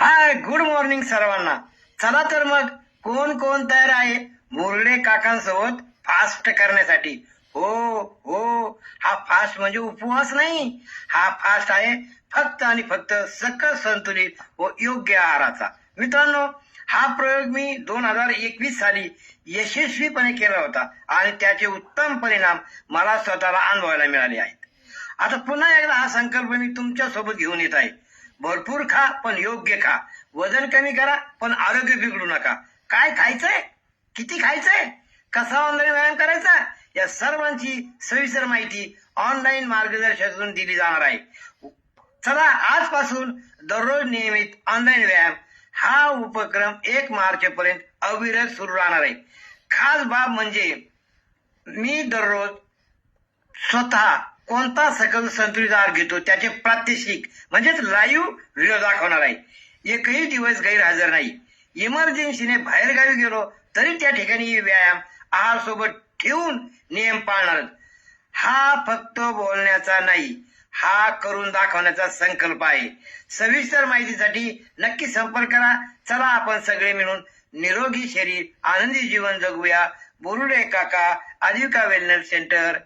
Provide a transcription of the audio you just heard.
हाय, good morning सर्वांना. चला तर मग कोण कोण तयार आहे मुरडे काकांसोबत फास्ट करण्यासाठी? हो हो, हा फास्ट म्हणजे उपवास नाही, हा फास्ट आहे फक्त आणि फक्त सकस संतुलित व योग्य आहाराचा. मित्रांनो, हा प्रयोग मी 2021 साली यशस्वीपणे केला होता आणि त्याचे उत्तम परिणाम मला स्वतःला अनुभवायला मिळाले आहेत. आता पुन्हा एकदा हा संकल्प मी तुमच्या सोबत घेऊन येत आहे. भरपूर खा पण योग्य खा, वजन कमी करा पण आरोग्य बिघडू नका. काय खायचंय, किती खायचंय, कसा ऑनलाईन व्यायाम करायचा, या सर्वांची सविस्तर माहिती ऑनलाईन मार्गदर्शनातून दिली जाणार आहे. चला, आजपासून दररोज नियमित ऑनलाईन व्यायाम हा उपक्रम 1 मार्च पर्यंत अविरत सुरू राहणार आहे. खास बाब म्हणजे मी दररोज स्वतः कोणता सकल संतुलित आहार घेतो त्याचे प्रात्यक्षिक म्हणजेच लाईव्ह व्हिडिओ दाखवणार आहे. एकही दिवस गैरहजर नाही. इमर्जन्सीने बाहेरगावी गेलो तरी त्या ठिकाणी व्यायाम आहार सोबत ठेवून नियम पाळणार. हा फक्त बोलण्याचा नाही, हा करून दाखवण्याचा संकल्प आहे. सविस्तर माहितीसाठी नक्की संपर्क करा. चला, आपण सगळे मिळून निरोगी शरीर, आनंदी जीवन जगूया. बोरुडे काका, आजीविका वेलनेस सेंटर,